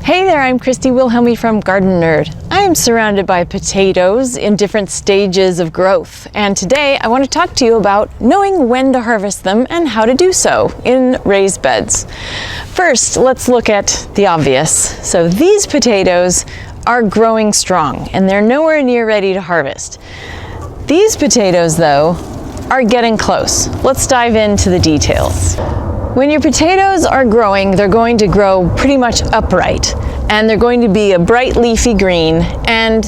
Hey there, I'm Christy Wilhelmi from Gardenerd. I am surrounded by potatoes in different stages of growth, and today I want to talk to you about knowing when to harvest them and how to do so in raised beds. First, let's look at the obvious. So these potatoes are growing strong and they're nowhere near ready to harvest. These potatoes, though, are getting close. Let's dive into the details. When your potatoes are growing, they're going to grow pretty much upright, and they're going to be a bright leafy green, and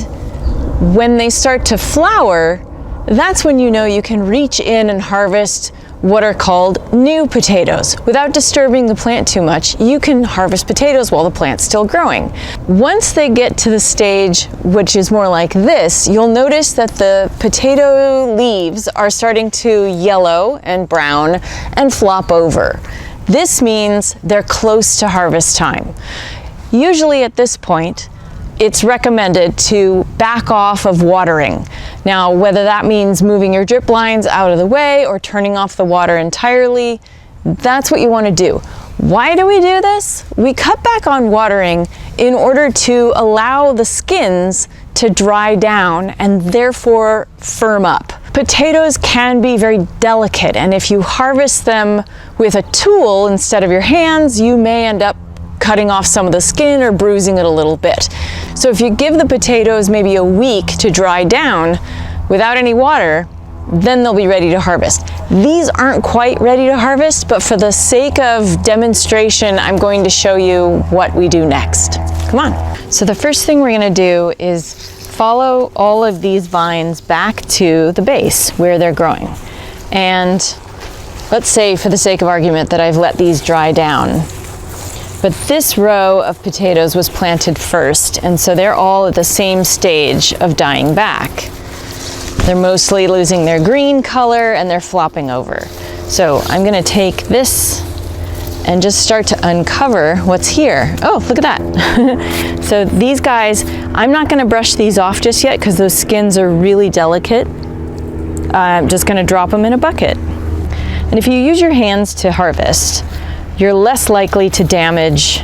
when they start to flower, that's when you know you can reach in and harvest what are called new potatoes. Without disturbing the plant too much, you can harvest potatoes while the plant's still growing. Once they get to the stage which is more like this, you'll notice that the potato leaves are starting to yellow and brown and flop over. This means they're close to harvest time. Usually at this point, it's recommended to back off of watering. Now, whether that means moving your drip lines out of the way or turning off the water entirely, that's what you want to do. Why do we do this? We cut back on watering in order to allow the skins to dry down and therefore firm up. Potatoes can be very delicate, and if you harvest them with a tool instead of your hands, you may end up cutting off some of the skin or bruising it a little bit. So if you give the potatoes maybe a week to dry down without any water, then they'll be ready to harvest. These aren't quite ready to harvest, but for the sake of demonstration, I'm going to show you what we do next. Come on. So the first thing we're going to do is follow all of these vines back to the base where they're growing. And let's say, for the sake of argument, that I've let these dry down. But this row of potatoes was planted first, and so they're all at the same stage of dying back. They're mostly losing their green color and they're flopping over. So I'm gonna take this and just start to uncover what's here. Oh, look at that. So these guys, I'm not gonna brush these off just yet because those skins are really delicate. I'm just gonna drop them in a bucket. And if you use your hands to harvest, you're less likely to damage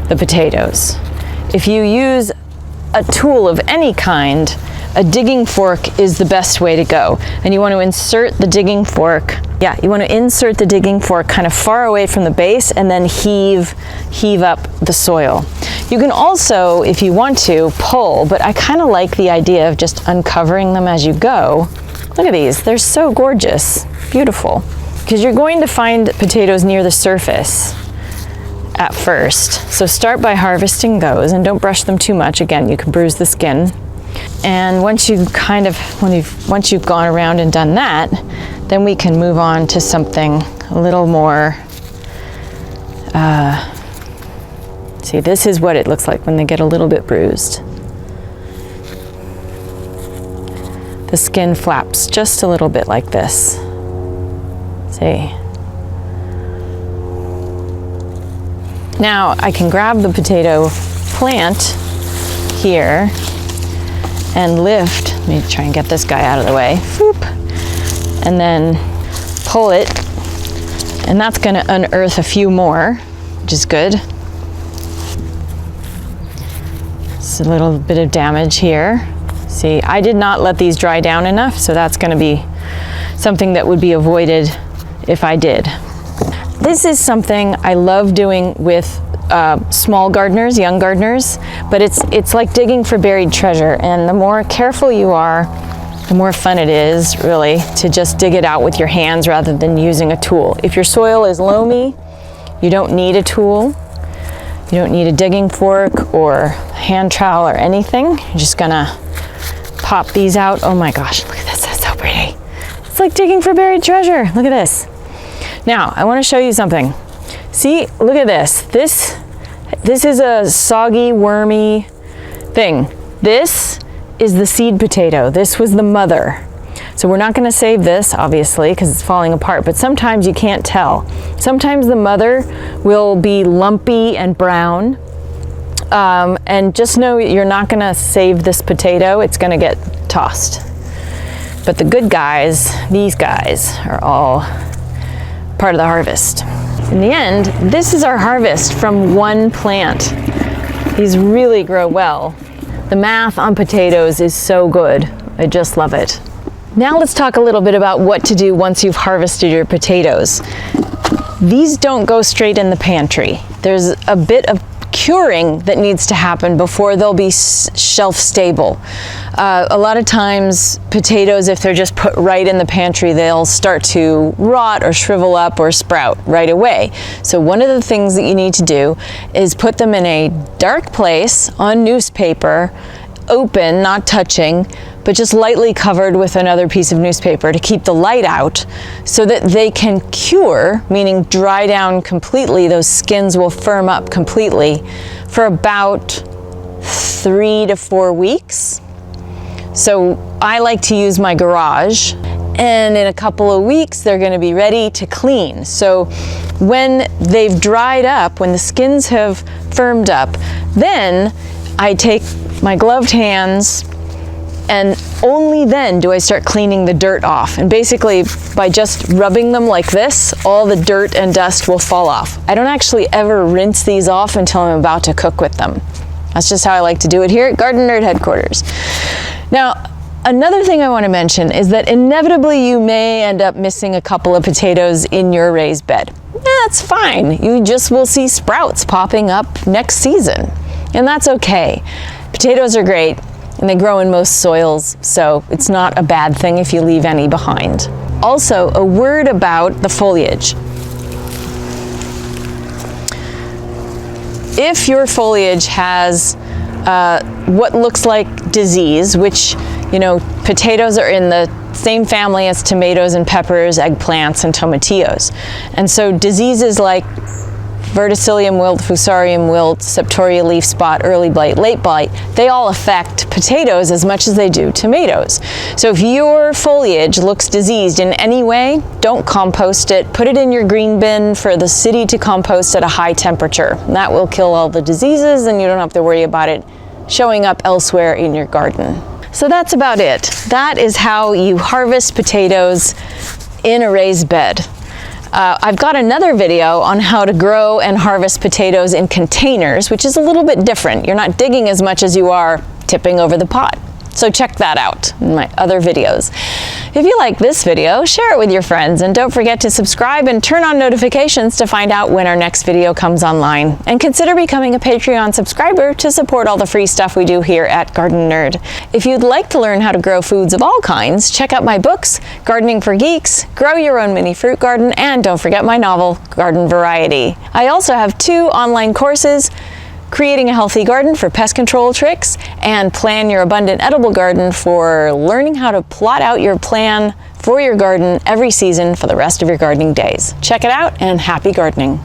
the potatoes. If you use a tool of any kind, a digging fork is the best way to go. And you want to insert the digging fork, insert the digging fork kind of far away from the base and then heave up the soil. You can also, if you want to, pull, but I kind of like the idea of just uncovering them as you go. Look at these, they're so gorgeous, beautiful. Because you're going to find potatoes near the surface at first. So start by harvesting those and don't brush them too much. Again, you can bruise the skin. And once you've gone around and done that, then we can move on to something a little more, see, this is what it looks like when they get a little bit bruised. The skin flaps just a little bit like this. See. Now I can grab the potato plant here and lift. Let me try and get this guy out of the way. Whoop. And then pull it, and that's going to unearth a few more, which is good. It's a little bit of damage here. See, I did not let these dry down enough, so that's going to be something that would be avoided if I did. This is something I love doing with small gardeners, young gardeners, but it's like digging for buried treasure, and the more careful you are, the more fun it is, really, to just dig it out with your hands rather than using a tool. If your soil is loamy, you don't need a tool. You don't need a digging fork or hand trowel or anything. You're just gonna pop these out. Oh my gosh, look at this, that's so pretty. It's like digging for buried treasure. Look at this. Now, I want to show you something. See, look at this. This is a soggy, wormy thing. This is the seed potato. This was the mother. So we're not going to save this, obviously, because it's falling apart, but sometimes you can't tell. Sometimes the mother will be lumpy and brown. And just know you're not going to save this potato. It's going to get tossed. But the good guys, these guys, are all part of the harvest. In the end, this is our harvest from one plant. These really grow well. The math on potatoes is so good. I just love it. Now let's talk a little bit about what to do once you've harvested your potatoes. These don't go straight in the pantry. There's a bit of curing that needs to happen before they'll be shelf stable. A lot of times potatoes, if they're just put right in the pantry, they'll start to rot or shrivel up or sprout right away. So one of the things that you need to do is put them in a dark place on newspaper, open, not touching, but just lightly covered with another piece of newspaper to keep the light out so that they can cure, meaning dry down completely. Those skins will firm up completely for about 3 to 4 weeks. So I like to use my garage, and in a couple of weeks they're going to be ready to clean. So when they've dried up, when the skins have firmed up, then I take my gloved hands, and only then do I start cleaning the dirt off. And basically, by just rubbing them like this, all the dirt and dust will fall off. I don't actually ever rinse these off until I'm about to cook with them. That's just how I like to do it here at Gardenerd headquarters. Now, another thing I want to mention is that inevitably you may end up missing a couple of potatoes in your raised bed. That's fine. You just will see sprouts popping up next season, and that's okay. Potatoes are great, and they grow in most soils, so it's not a bad thing if you leave any behind. Also, a word about the foliage. If your foliage has what looks like disease, which, you know, potatoes are in the same family as tomatoes and peppers, eggplants, and tomatillos. And so diseases like verticillium wilt, fusarium wilt, septoria leaf spot, early blight, late blight, they all affect potatoes as much as they do tomatoes. So if your foliage looks diseased in any way, don't compost it. Put it in your green bin for the city to compost at a high temperature. That will kill all the diseases, and you don't have to worry about it showing up elsewhere in your garden. So that's about it. That is how you harvest potatoes in a raised bed. I've got another video on how to grow and harvest potatoes in containers, which is a little bit different. You're not digging as much as you are tipping over the pot. So check that out in my other videos. If you like this video, share it with your friends, and don't forget to subscribe and turn on notifications to find out when our next video comes online. And consider becoming a Patreon subscriber to support all the free stuff we do here at Gardenerd. If you'd like to learn how to grow foods of all kinds, check out my books, Gardening for Geeks, Grow Your Own Mini Fruit Garden, and don't forget my novel, Garden Variety. I also have 2 online courses, Creating a Healthy Garden for pest control tricks, and Plan Your Abundant Edible Garden for learning how to plot out your plan for your garden every season for the rest of your gardening days. Check it out, and happy gardening.